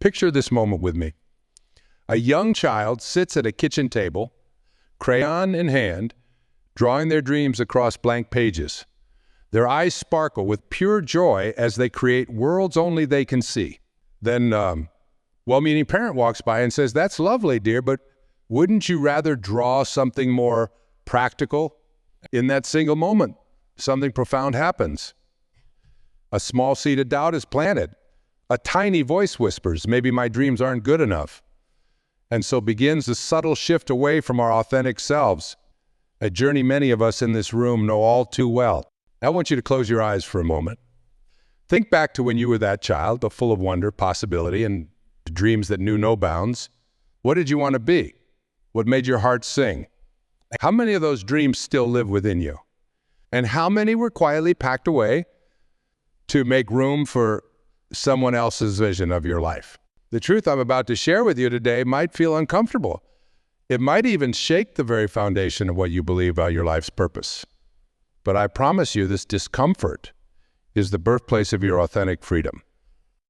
Picture this moment with me. A young child sits at a kitchen table, crayon in hand, drawing their dreams across blank pages. Their eyes sparkle with pure joy as they create worlds only they can see. Then, well-meaning parent walks by and says, "That's lovely, dear, but wouldn't you rather draw something more practical?" In that single moment, something profound happens. A small seed of doubt is planted. A tiny voice whispers, "Maybe my dreams aren't good enough." And so begins a subtle shift away from our authentic selves, a journey many of us in this room know all too well. I want you to close your eyes for a moment. Think back to when you were that child, full of wonder, possibility, and dreams that knew no bounds. What did you want to be? What made your heart sing? How many of those dreams still live within you? And how many were quietly packed away to make room for someone else's vision of your life? The truth I'm about to share with you today might feel uncomfortable. It might even shake the very foundation of what you believe about your life's purpose. But I promise you, this discomfort is the birthplace of your authentic freedom.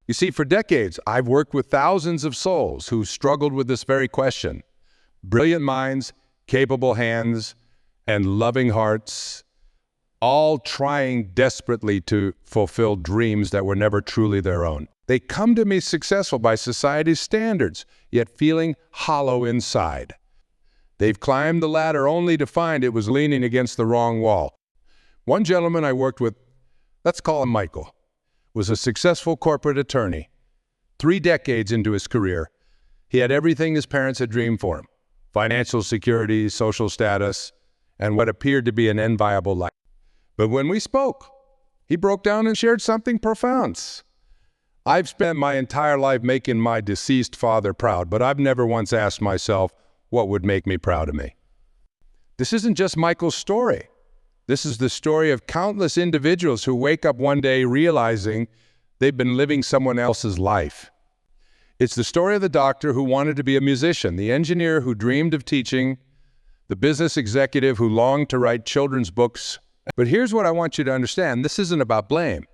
You see, for decades, I've worked with thousands of souls who struggled with this very question. Brilliant minds, capable hands, and loving hearts, all trying desperately to fulfill dreams that were never truly their own. They come to me successful by society's standards, yet feeling hollow inside. They've climbed the ladder only to find it was leaning against the wrong wall. One gentleman I worked with, let's call him Michael, was a successful corporate attorney. 3 decades into his career, he had everything his parents had dreamed for him: financial security, social status, and what appeared to be an enviable life. But when we spoke, he broke down and shared something profound. "I've spent my entire life making my deceased father proud, but I've never once asked myself what would make me proud of me." This isn't just Michael's story. This is the story of countless individuals who wake up one day realizing they've been living someone else's life. It's the story of the doctor who wanted to be a musician, the engineer who dreamed of teaching, the business executive who longed to write children's books. But here's what I want you to understand. This isn't about blame.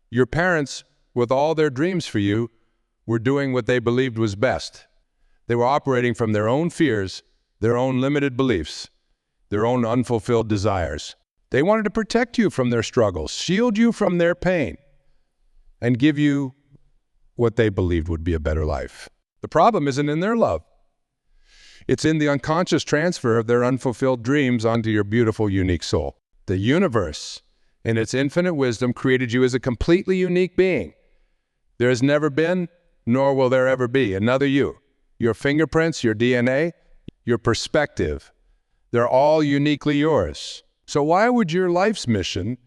Your parents, with all their dreams for you, were doing what they believed was best. They were operating from their own fears, their own limited beliefs, their own unfulfilled desires. They wanted to protect you from their struggles, shield you from their pain, and give you what they believed would be a better life. The problem isn't in their love. It's in the unconscious transfer of their unfulfilled dreams onto your beautiful, unique soul. The universe, in its infinite wisdom, created you as a completely unique being. There has never been, nor will there ever be, another you. Your fingerprints, your DNA, your perspective, they're all uniquely yours. So why would your life's mission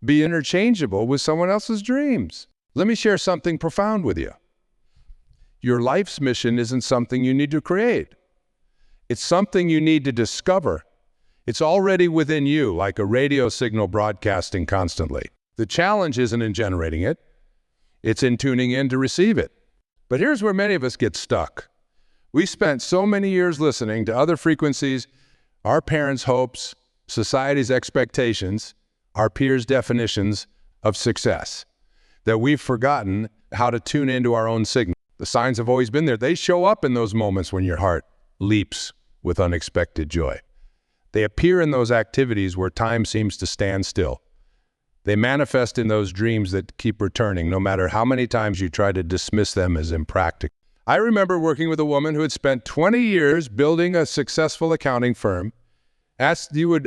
be interchangeable with someone else's dreams? Let me share something profound with you. Your life's mission isn't something you need to create. It's something you need to discover. It's already within you, like a radio signal broadcasting constantly. The challenge isn't in generating it. It's in tuning in to receive it. But here's where many of us get stuck. We spent so many years listening to other frequencies, our parents' hopes, society's expectations, our peers' definitions of success, that we've forgotten how to tune into our own signal. The signs have always been there. They show up in those moments when your heart leaps with unexpected joy. They appear in those activities where time seems to stand still. They manifest in those dreams that keep returning, no matter how many times you try to dismiss them as impractical. I remember working with a woman who had spent 20 years building a successful accounting firm. I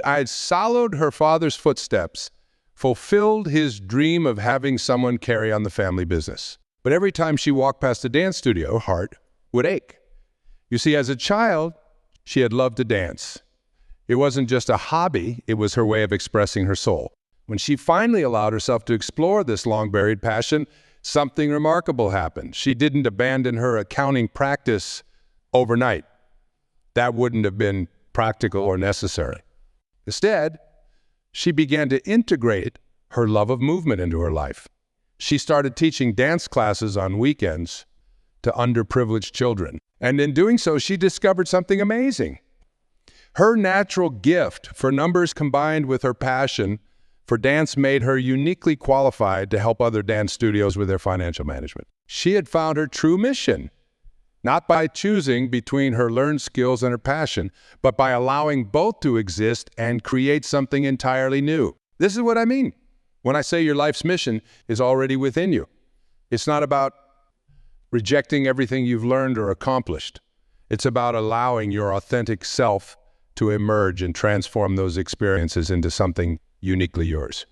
had followed her father's footsteps, fulfilled his dream of having someone carry on the family business. But every time she walked past a dance studio, her heart would ache. You see, as a child, she had loved to dance. It wasn't just a hobby, it was her way of expressing her soul. When she finally allowed herself to explore this long-buried passion, something remarkable happened. She didn't abandon her accounting practice overnight. That wouldn't have been practical or necessary. Instead, she began to integrate her love of movement into her life. She started teaching dance classes on weekends to underprivileged children. And in doing so, she discovered something amazing. Her natural gift for numbers combined with her passion for dance made her uniquely qualified to help other dance studios with their financial management. She had found her true mission, not by choosing between her learned skills and her passion, but by allowing both to exist and create something entirely new. This is what I mean when I say your life's mission is already within you. It's not about rejecting everything you've learned or accomplished. It's about allowing your authentic self to emerge and transform those experiences into something uniquely yours.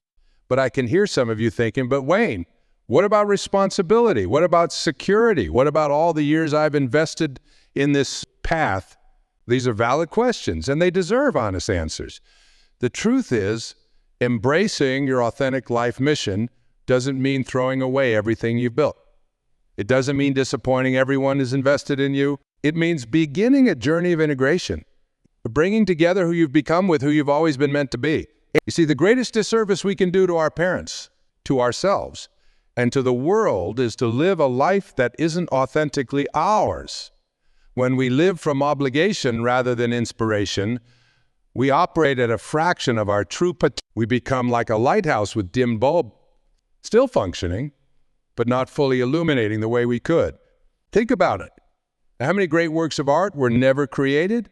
But I can hear some of you thinking, but Wayne, what about responsibility? What about security? What about all the years I've invested in this path? These are valid questions, and they deserve honest answers. The truth is, embracing your authentic life mission doesn't mean throwing away everything you've built. It doesn't mean disappointing everyone who's invested in you. It means beginning a journey of integration, bringing together who you've become with who you've always been meant to be. You see, the greatest disservice we can do to our parents, to ourselves, and to the world is to live a life that isn't authentically ours. When we live from obligation rather than inspiration, we operate at a fraction of our true potential. We become like a lighthouse with dim bulb, still functioning, but not fully illuminating the way we could. Think about it. How many great works of art were never created?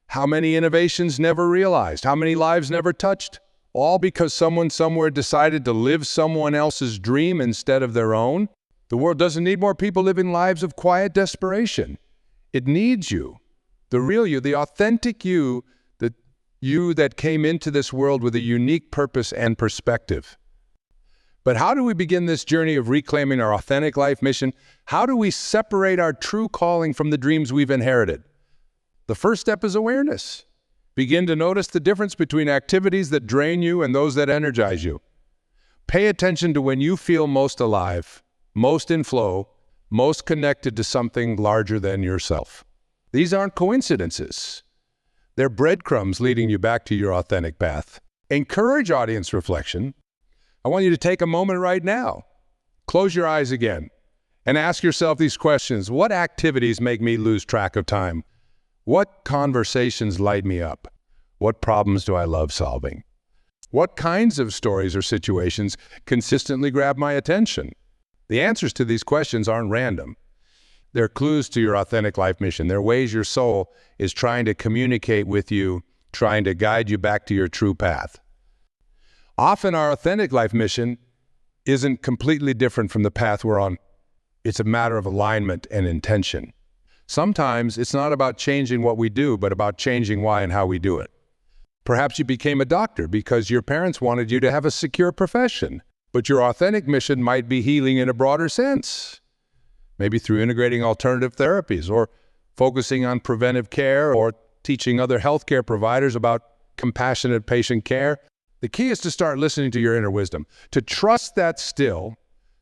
How many innovations never realized? How many lives never touched? All because someone somewhere decided to live someone else's dream instead of their own? The world doesn't need more people living lives of quiet desperation. It needs you, the real you, the authentic you that came into this world with a unique purpose and perspective. But how do we begin this journey of reclaiming our authentic life mission? How do we separate our true calling from the dreams we've inherited? The first step is awareness. Begin to notice the difference between activities that drain you and those that energize you. Pay attention to when you feel most alive, most in flow, most connected to something larger than yourself. These aren't coincidences. They're breadcrumbs leading you back to your authentic path. Encourage audience reflection. I want you to take a moment right now. Close your eyes again and ask yourself these questions. What activities make me lose track of time? What conversations light me up? What problems do I love solving? What kinds of stories or situations consistently grab my attention? The answers to these questions aren't random. They're clues to your authentic life mission. They're ways your soul is trying to communicate with you, trying to guide you back to your true path. Often our authentic life mission isn't completely different from the path we're on. It's a matter of alignment and intention. Sometimes it's not about changing what we do, but about changing why and how we do it. Perhaps you became a doctor because your parents wanted you to have a secure profession, but your authentic mission might be healing in a broader sense. Maybe through integrating alternative therapies or focusing on preventive care or teaching other healthcare providers about compassionate patient care. The key is to start listening to your inner wisdom, to trust that still,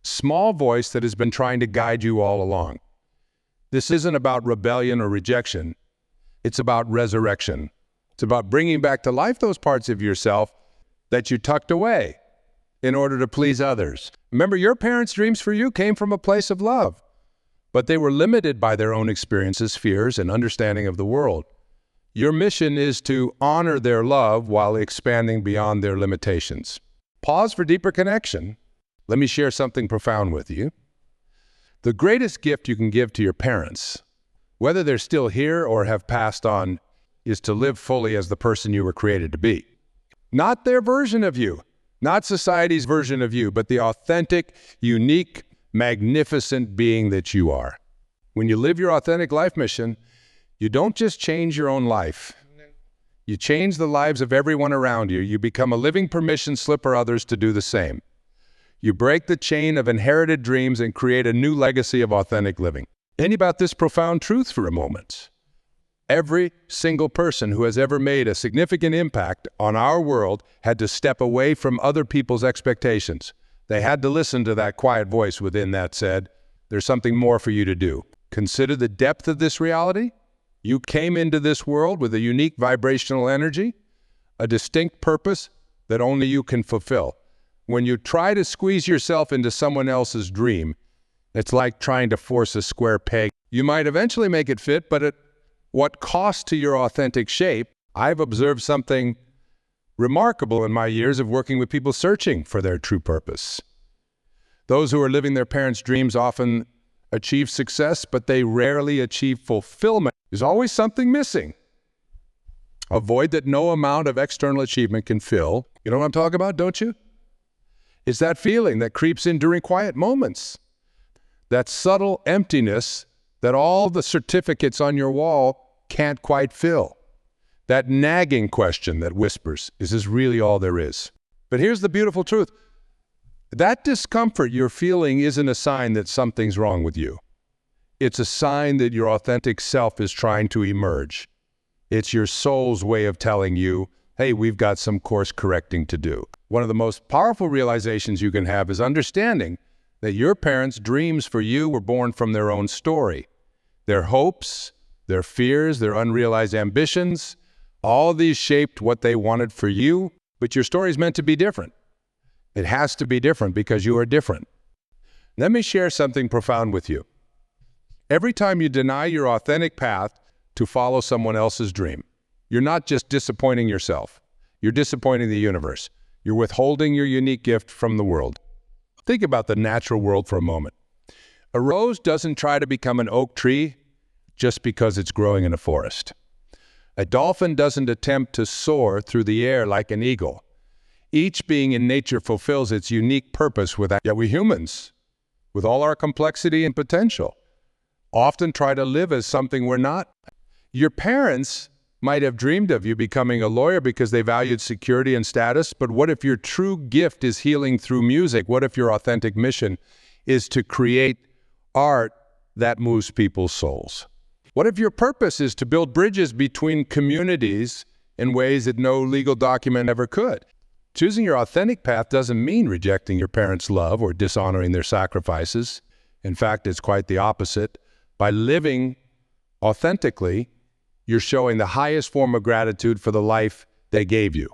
small voice that has been trying to guide you all along. This isn't about rebellion or rejection. It's about resurrection. It's about bringing back to life those parts of yourself that you tucked away in order to please others. Remember, your parents' dreams for you came from a place of love, but they were limited by their own experiences, fears, and understanding of the world. Your mission is to honor their love while expanding beyond their limitations. Pause for deeper connection. Let me share something profound with you. The greatest gift you can give to your parents, whether they're still here or have passed on, is to live fully as the person you were created to be. Not their version of you, not society's version of you, but the authentic, unique, magnificent being that you are. When you live your authentic life mission, you don't just change your own life. You change the lives of everyone around you. You become a living permission slip for others to do the same. You break the chain of inherited dreams and create a new legacy of authentic living. Think about this profound truth for a moment. Every single person who has ever made a significant impact on our world had to step away from other people's expectations. They had to listen to that quiet voice within that said, there's something more for you to do. Consider the depth of this reality. You came into this world with a unique vibrational energy, a distinct purpose that only you can fulfill. When you try to squeeze yourself into someone else's dream, it's like trying to force a square peg. You might eventually make it fit, but at what cost to your authentic shape? I've observed something remarkable in my years of working with people searching for their true purpose. Those who are living their parents' dreams often achieve success, but they rarely achieve fulfillment. There's always something missing. A void that no amount of external achievement can fill. You know what I'm talking about, don't you? It's that feeling that creeps in during quiet moments. That subtle emptiness that all the certificates on your wall can't quite fill. That nagging question that whispers, is this really all there is? But here's the beautiful truth. That discomfort you're feeling isn't a sign that something's wrong with you. It's a sign that your authentic self is trying to emerge. It's your soul's way of telling you, hey, we've got some course correcting to do. One of the most powerful realizations you can have is understanding that your parents' dreams for you were born from their own story. Their hopes, their fears, their unrealized ambitions, all these shaped what they wanted for you, but your story is meant to be different. It has to be different because you are different. Let me share something profound with you. Every time you deny your authentic path to follow someone else's dream, you're not just disappointing yourself. You're disappointing the universe. You're withholding your unique gift from the world. Think about the natural world for a moment. A rose doesn't try to become an oak tree just because it's growing in a forest. A dolphin doesn't attempt to soar through the air like an eagle. Each being in nature fulfills its unique purpose without. Yet we humans, with all our complexity and potential, often try to live as something we're not. Your parents might have dreamed of you becoming a lawyer because they valued security and status, but what if your true gift is healing through music? What if your authentic mission is to create art that moves people's souls? What if your purpose is to build bridges between communities in ways that no legal document ever could? Choosing your authentic path doesn't mean rejecting your parents' love or dishonoring their sacrifices. In fact, it's quite the opposite. By living authentically, you're showing the highest form of gratitude for the life they gave you.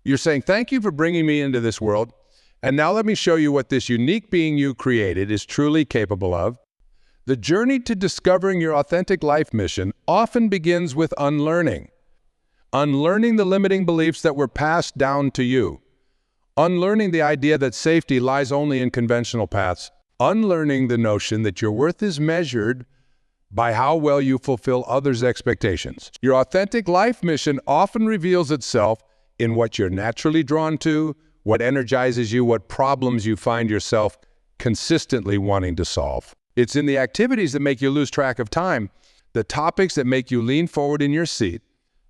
You're saying, thank you for bringing me into this world, and now let me show you what this unique being you created is truly capable of. The journey to discovering your authentic life mission often begins with unlearning. Unlearning the limiting beliefs that were passed down to you. Unlearning the idea that safety lies only in conventional paths. Unlearning the notion that your worth is measured by how well you fulfill others' expectations. Your authentic life mission often reveals itself in what you're naturally drawn to, what energizes you, what problems you find yourself consistently wanting to solve. It's in the activities that make you lose track of time, the topics that make you lean forward in your seat,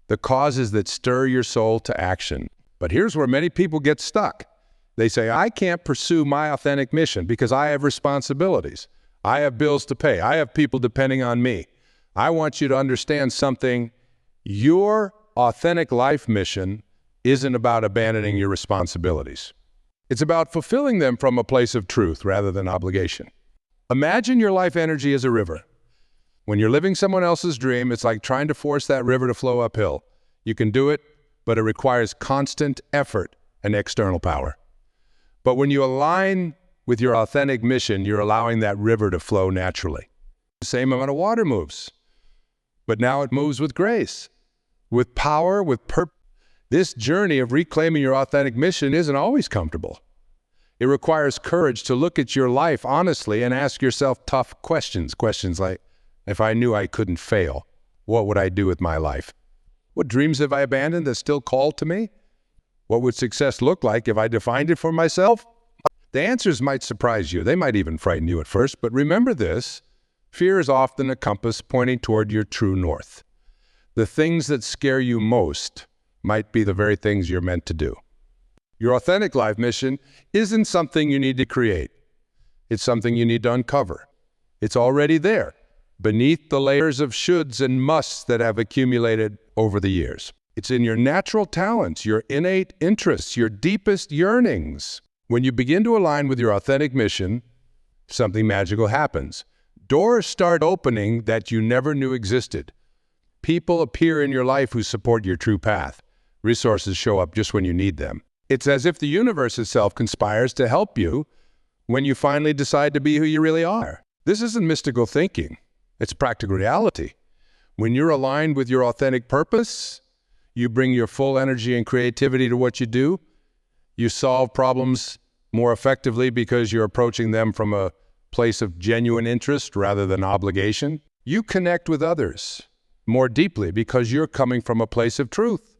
the causes that stir your soul to action. But here's where many people get stuck. They say, I can't pursue my authentic mission because I have responsibilities. I have bills to pay. I have people depending on me. I want you to understand something. Your authentic life mission isn't about abandoning your responsibilities. It's about fulfilling them from a place of truth rather than obligation. Imagine your life energy as a river. When you're living someone else's dream, it's like trying to force that river to flow uphill. You can do it, but it requires constant effort and external power. But when you align with your authentic mission, you're allowing that river to flow naturally. The same amount of water moves, but now it moves with grace, with power, with purpose. This journey of reclaiming your authentic mission isn't always comfortable. It requires courage to look at your life honestly and ask yourself tough questions. Questions like, if I knew I couldn't fail, what would I do with my life? What dreams have I abandoned that still call to me? What would success look like if I defined it for myself? The answers might surprise you. They might even frighten you at first, but remember this, fear is often a compass pointing toward your true north. The things that scare you most might be the very things you're meant to do. Your authentic life mission isn't something you need to create. It's something you need to uncover. It's already there, beneath the layers of shoulds and musts that have accumulated over the years. It's in your natural talents, your innate interests, your deepest yearnings. When you begin to align with your authentic mission, something magical happens. Doors start opening that you never knew existed. People appear in your life who support your true path. Resources show up just when you need them. It's as if the universe itself conspires to help you when you finally decide to be who you really are. This isn't mystical thinking. It's practical reality. When you're aligned with your authentic purpose, You bring your full energy and creativity to what you do. You solve problems more effectively because you're approaching them from a place of genuine interest rather than obligation. You connect with others more deeply because you're coming from a place of truth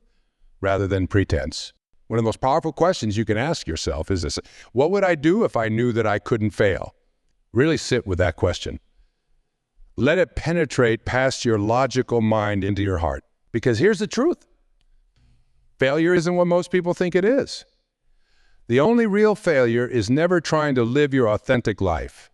rather than pretense. One of the most powerful questions you can ask yourself is this: what would I do if I knew that I couldn't fail? Really sit with that question. Let it penetrate past your logical mind into your heart. Because here's the truth. Failure isn't what most people think it is. The only real failure is never trying to live your authentic life.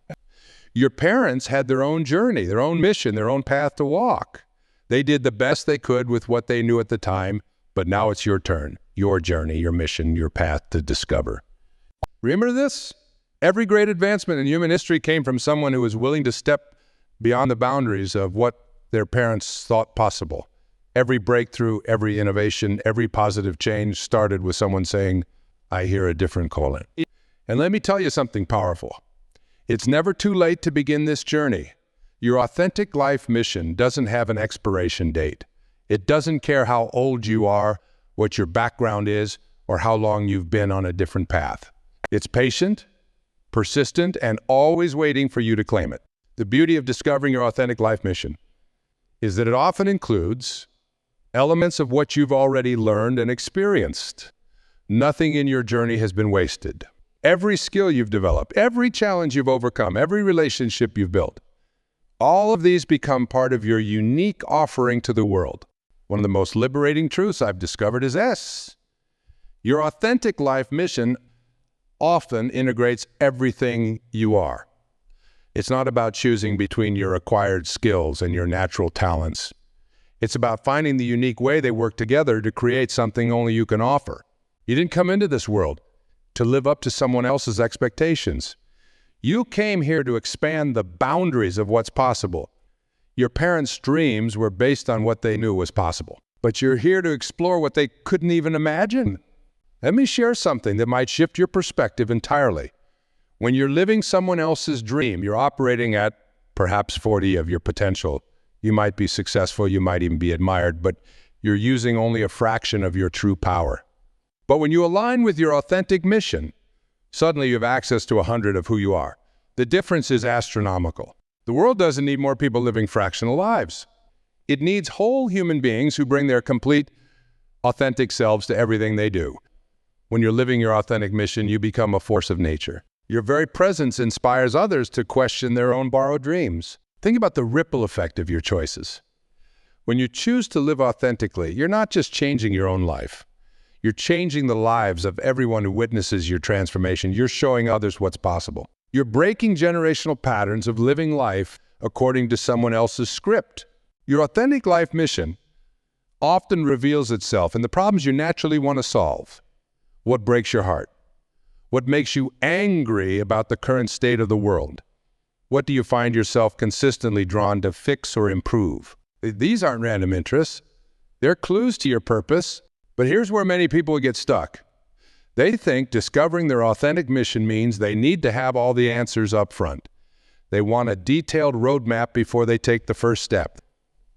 Your parents had their own journey, their own mission, their own path to walk. They did the best they could with what they knew at the time, but now it's your turn, your journey, your mission, your path to discover. Remember this? Every great advancement in human history came from someone who was willing to step beyond the boundaries of what their parents thought possible. Every breakthrough, every innovation, every positive change started with someone saying, I hear a different calling. And let me tell you something powerful. It's never too late to begin this journey. Your authentic life mission doesn't have an expiration date. It doesn't care how old you are, what your background is, or how long you've been on a different path. It's patient, persistent, and always waiting for you to claim it. The beauty of discovering your authentic life mission is that it often includes elements of what you've already learned and experienced. Nothing in your journey has been wasted. Every skill you've developed, every challenge you've overcome, every relationship you've built, all of these become part of your unique offering to the world. One of the most liberating truths I've discovered is this: your authentic life mission often integrates everything you are. It's not about choosing between your acquired skills and your natural talents. It's about finding the unique way they work together to create something only you can offer. You didn't come into this world to live up to someone else's expectations. You came here to expand the boundaries of what's possible. Your parents' dreams were based on what they knew was possible, but you're here to explore what they couldn't even imagine. Let me share something that might shift your perspective entirely. When you're living someone else's dream, you're operating at perhaps 40 of your potential. You might be successful, you might even be admired, but you're using only a fraction of your true power. But when you align with your authentic mission, suddenly you have access to 100 of who you are. The difference is astronomical. The world doesn't need more people living fractional lives. It needs whole human beings who bring their complete, authentic selves to everything they do. When you're living your authentic mission, you become a force of nature. Your very presence inspires others to question their own borrowed dreams. Think about the ripple effect of your choices. When you choose to live authentically, you're not just changing your own life. You're changing the lives of everyone who witnesses your transformation. You're showing others what's possible. You're breaking generational patterns of living life according to someone else's script. Your authentic life mission often reveals itself in the problems you naturally want to solve. What breaks your heart? What makes you angry about the current state of the world? What do you find yourself consistently drawn to fix or improve? These aren't random interests. They're clues to your purpose. But here's where many people get stuck. They think discovering their authentic mission means they need to have all the answers up front. They want a detailed roadmap before they take the first step.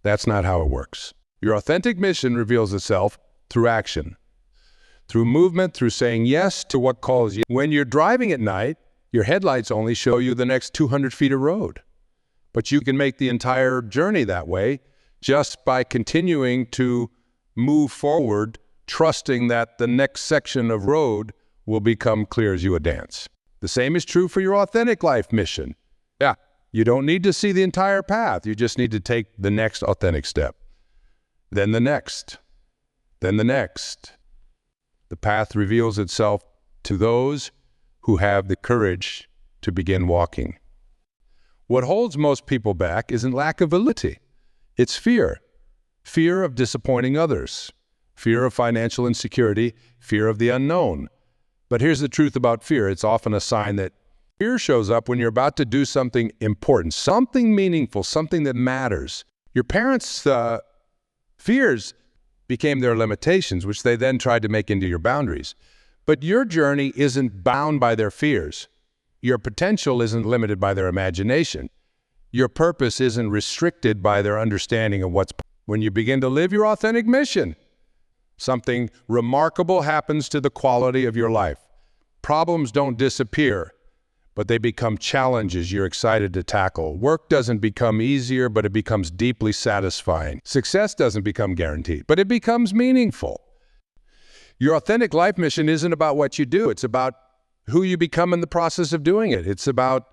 That's not how it works. Your authentic mission reveals itself through action, through movement, through saying yes to what calls you. When you're driving at night, your headlights only show you the next 200 feet of road. But you can make the entire journey that way just by continuing to move forward, trusting that the next section of road will become clear as you advance. The same is true for your authentic life mission. Yeah, you don't need to see the entire path. You just need to take the next authentic step. Then the next. Then the next. The path reveals itself to those who have the courage to begin walking. What holds most people back isn't lack of ability. It's fear. Fear of disappointing others. Fear of financial insecurity, fear of the unknown. But here's the truth about fear. It's often a sign that fear shows up when you're about to do something important, something meaningful, something that matters. Your parents' fears became their limitations, which they then tried to make into your boundaries. But your journey isn't bound by their fears. Your potential isn't limited by their imagination. Your purpose isn't restricted by their understanding of what's. When you begin to live your authentic mission, Something remarkable happens to the quality of your life. Problems don't disappear, but they become challenges you're excited to tackle. Work doesn't become easier, but it becomes deeply satisfying. Success doesn't become guaranteed, but it becomes meaningful. Your authentic life mission isn't about what you do. It's about who you become in the process of doing it. It's about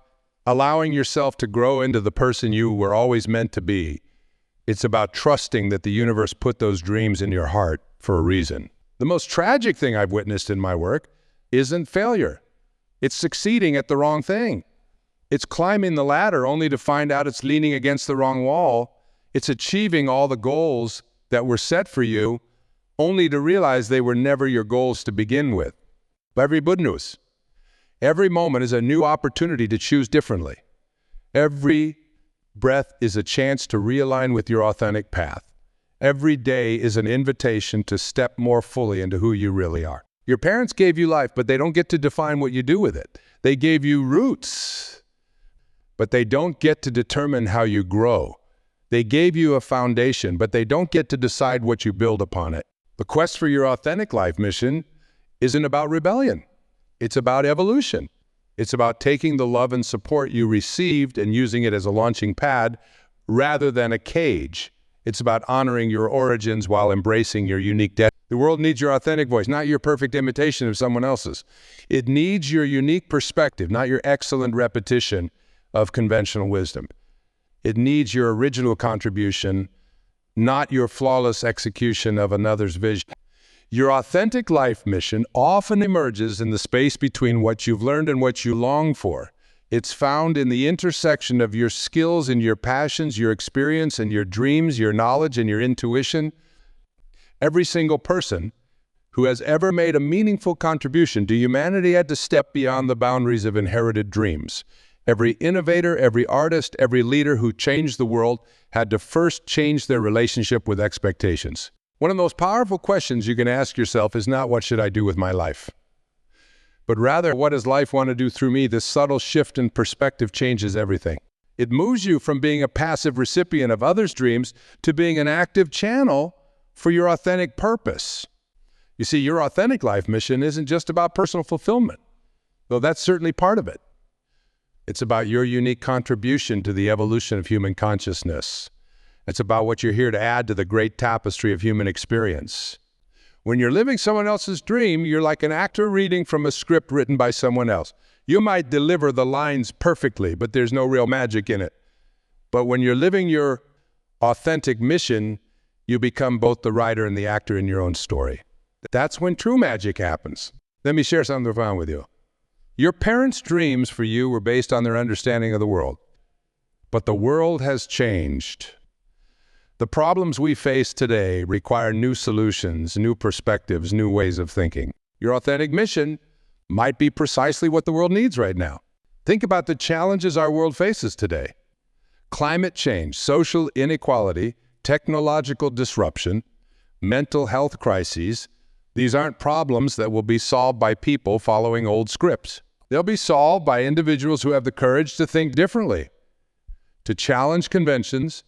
allowing yourself to grow into the person you were always meant to be. It's about trusting that the universe put those dreams in your heart for a reason. The most tragic thing I've witnessed in my work isn't failure. It's succeeding at the wrong thing. It's climbing the ladder only to find out it's leaning against the wrong wall. It's achieving all the goals that were set for you only to realize they were never your goals to begin with. Every good news. Every moment is a new opportunity to choose differently. Every breath is a chance to realign with your authentic path. Every day is an invitation to step more fully into who you really are. Your parents gave you life, but they don't get to define what you do with it. They gave you roots, but they don't get to determine how you grow. They gave you a foundation, but they don't get to decide what you build upon it. The quest for your authentic life mission isn't about rebellion. It's about evolution. It's about taking the love and support you received and using it as a launching pad rather than a cage. It's about honoring your origins while embracing your unique destiny. The world needs your authentic voice, not your perfect imitation of someone else's. It needs your unique perspective, not your excellent repetition of conventional wisdom. It needs your original contribution, not your flawless execution of another's vision. Your authentic life mission often emerges in the space between what you've learned and what you long for. It's found in the intersection of your skills and your passions, your experience and your dreams, your knowledge and your intuition. Every single person who has ever made a meaningful contribution to humanity had to step beyond the boundaries of inherited dreams. Every innovator, every artist, every leader who changed the world had to first change their relationship with expectations. One of the most powerful questions you can ask yourself is not, what should I do with my life? But rather, what does life want to do through me? This subtle shift in perspective changes everything. It moves you from being a passive recipient of others' dreams to being an active channel for your authentic purpose. You see, your authentic life mission isn't just about personal fulfillment, though that's certainly part of it. It's about your unique contribution to the evolution of human consciousness. It's about what you're here to add to the great tapestry of human experience. When you're living someone else's dream, you're like an actor reading from a script written by someone else. You might deliver the lines perfectly, but there's no real magic in it. But when you're living your authentic mission, you become both the writer and the actor in your own story. That's when true magic happens. Let me share something profound with you. Your parents' dreams for you were based on their understanding of the world. But the world has changed. The problems we face today require new solutions, new perspectives, new ways of thinking. Your authentic mission might be precisely what the world needs right now. Think about the challenges our world faces today. Climate change, social inequality, technological disruption, mental health crises. These aren't problems that will be solved by people following old scripts. They'll be solved by individuals who have the courage to think differently, to challenge conventions,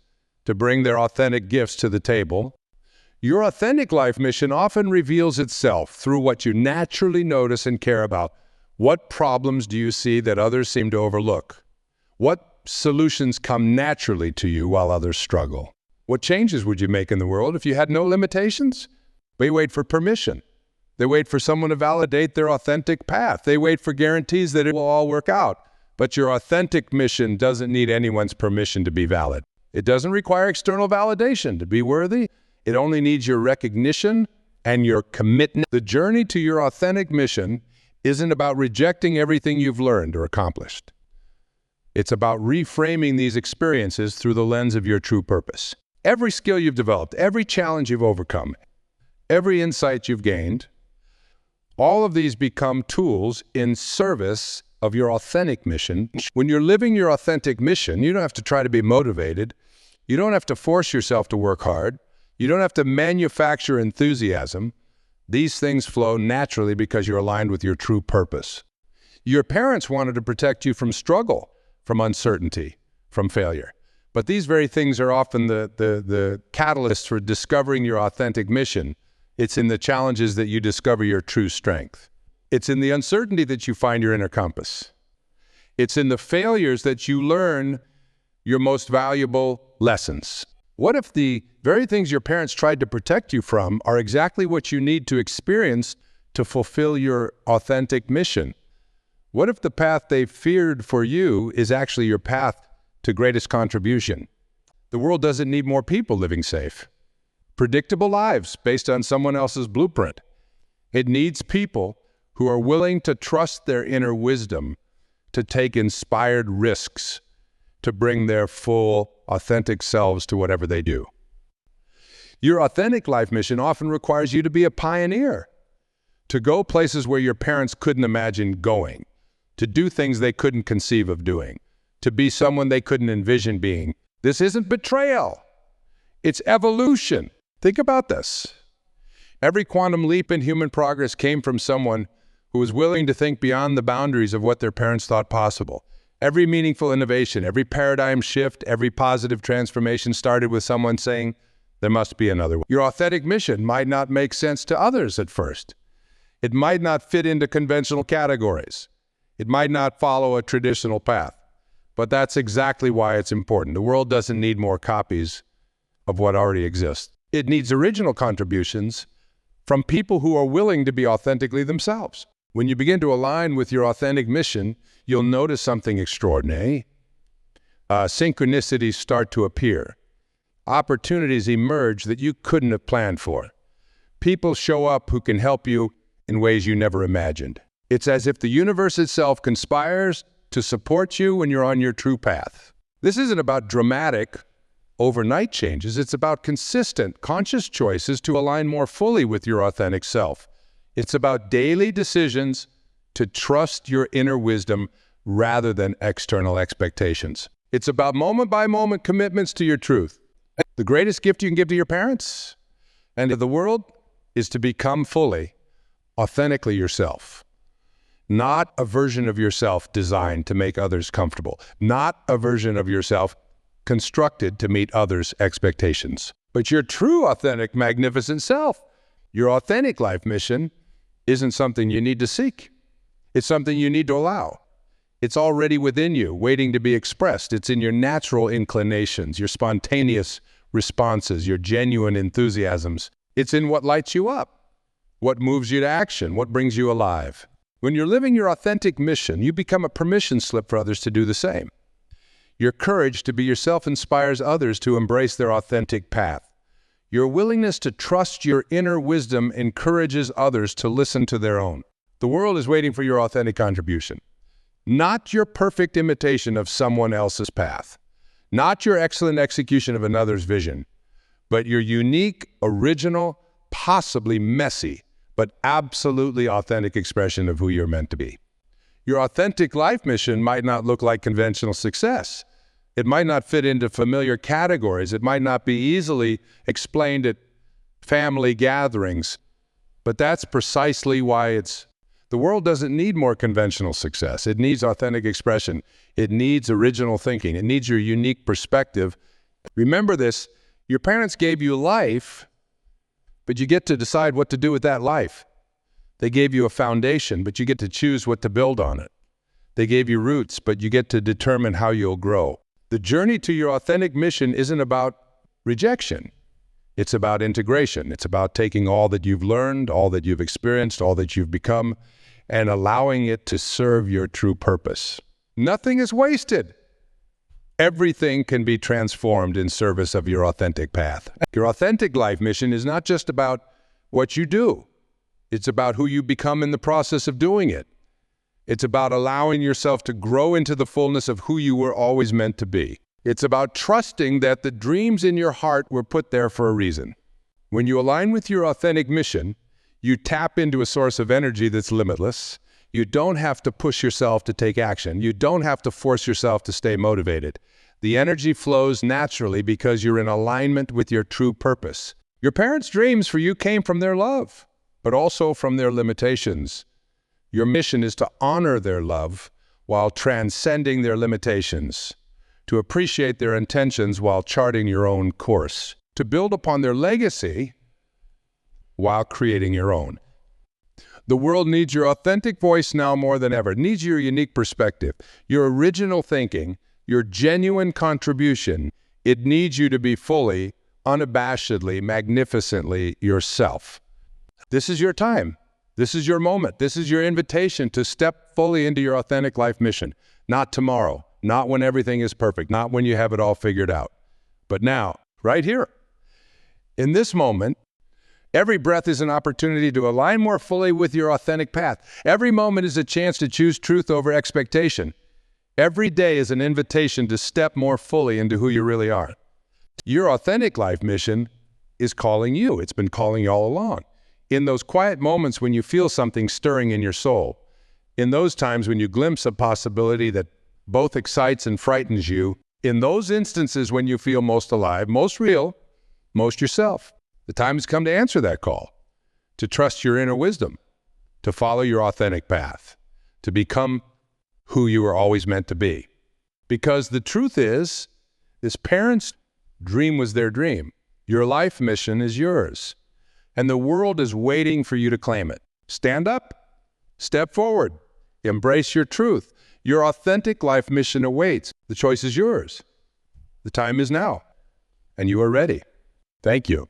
to bring their authentic gifts to the table. Your authentic life mission often reveals itself through what you naturally notice and care about. What problems do you see that others seem to overlook? What solutions come naturally to you while others struggle? What changes would you make in the world if you had no limitations? They wait for permission. They wait for someone to validate their authentic path. They wait for guarantees that it will all work out. But your authentic mission doesn't need anyone's permission to be valid. It doesn't require external validation to be worthy. It only needs your recognition and your commitment. The journey to your authentic mission isn't about rejecting everything you've learned or accomplished. It's about reframing these experiences through the lens of your true purpose. Every skill you've developed, every challenge you've overcome, every insight you've gained, all of these become tools in service of your authentic mission. When you're living your authentic mission, you don't have to try to be motivated. You don't have to force yourself to work hard. You don't have to manufacture enthusiasm. These things flow naturally because you're aligned with your true purpose. Your parents wanted to protect you from struggle, from uncertainty, from failure. But these very things are often the catalysts for discovering your authentic mission It's in the challenges that you discover your true strength. It's in the uncertainty that you find your inner compass. It's in the failures that you learn your most valuable lessons. What if the very things your parents tried to protect you from are exactly what you need to experience to fulfill your authentic mission? What if the path they feared for you is actually your path to greatest contribution? The world doesn't need more people living safe, predictable lives based on someone else's blueprint. It needs people who are willing to trust their inner wisdom, to take inspired risks, to bring their full, authentic selves to whatever they do. Your authentic life mission often requires you to be a pioneer, to go places where your parents couldn't imagine going, to do things they couldn't conceive of doing, to be someone they couldn't envision being. This isn't betrayal. It's evolution. Think about this. Every quantum leap in human progress came from someone who was willing to think beyond the boundaries of what their parents thought possible. Every meaningful innovation, every paradigm shift, every positive transformation started with someone saying, there must be another way. Your authentic mission might not make sense to others at first. It might not fit into conventional categories. It might not follow a traditional path. But that's exactly why it's important. The world doesn't need more copies of what already exists. It needs original contributions from people who are willing to be authentically themselves. When you begin to align with your authentic mission, you'll notice something extraordinary. Synchronicities start to appear. Opportunities emerge that you couldn't have planned for. People show up who can help you in ways you never imagined. It's as if the universe itself conspires to support you when you're on your true path. This isn't about dramatic, overnight changes. It's about consistent, conscious choices to align more fully with your authentic self. It's about daily decisions to trust your inner wisdom rather than external expectations. It's about moment-by-moment commitments to your truth. The greatest gift you can give to your parents and to the world is to become fully, authentically yourself. Not a version of yourself designed to make others comfortable. Not a version of yourself constructed to meet others' expectations. But your true, authentic, magnificent self, your authentic life mission, isn't something you need to seek. It's something you need to allow. It's already within you, waiting to be expressed. It's in your natural inclinations, your spontaneous responses, your genuine enthusiasms. It's in what lights you up, what moves you to action, what brings you alive. When you're living your authentic mission, you become a permission slip for others to do the same. Your courage to be yourself inspires others to embrace their authentic path. Your willingness to trust your inner wisdom encourages others to listen to their own. The world is waiting for your authentic contribution. Not your perfect imitation of someone else's path. Not your excellent execution of another's vision, but your unique, original, possibly messy, but absolutely authentic expression of who you're meant to be. Your authentic life mission might not look like conventional success. It might not fit into familiar categories. It might not be easily explained at family gatherings. But that's precisely why the world doesn't need more conventional success. It needs authentic expression. It needs original thinking. It needs your unique perspective. Remember this, your parents gave you life, but you get to decide what to do with that life. They gave you a foundation, but you get to choose what to build on it. They gave you roots, but you get to determine how you'll grow. The journey to your authentic mission isn't about rejection. It's about integration. It's about taking all that you've learned, all that you've experienced, all that you've become, and allowing it to serve your true purpose. Nothing is wasted. Everything can be transformed in service of your authentic path. Your authentic life mission is not just about what you do. It's about who you become in the process of doing it. It's about allowing yourself to grow into the fullness of who you were always meant to be. It's about trusting that the dreams in your heart were put there for a reason. When you align with your authentic mission, you tap into a source of energy that's limitless. You don't have to push yourself to take action. You don't have to force yourself to stay motivated. The energy flows naturally because you're in alignment with your true purpose. Your parents' dreams for you came from their love, but also from their limitations. Your mission is to honor their love while transcending their limitations, to appreciate their intentions while charting your own course, to build upon their legacy while creating your own. The world needs your authentic voice now more than ever. It needs your unique perspective, your original thinking, your genuine contribution. It needs you to be fully, unabashedly, magnificently yourself. This is your time. This is your moment. This is your invitation to step fully into your authentic life mission. Not tomorrow, not when everything is perfect, not when you have it all figured out, but now, right here. In this moment, every breath is an opportunity to align more fully with your authentic path. Every moment is a chance to choose truth over expectation. Every day is an invitation to step more fully into who you really are. Your authentic life mission is calling you. It's been calling you all along. In those quiet moments when you feel something stirring in your soul, in those times when you glimpse a possibility that both excites and frightens you, in those instances when you feel most alive, most real, most yourself, the time has come to answer that call, to trust your inner wisdom, to follow your authentic path, to become who you were always meant to be. Because the truth is, this parent's dream was their dream. Your life mission is yours. And the world is waiting for you to claim it. Stand up, step forward, embrace your truth. Your authentic life mission awaits. The choice is yours. The time is now, and you are ready. Thank you.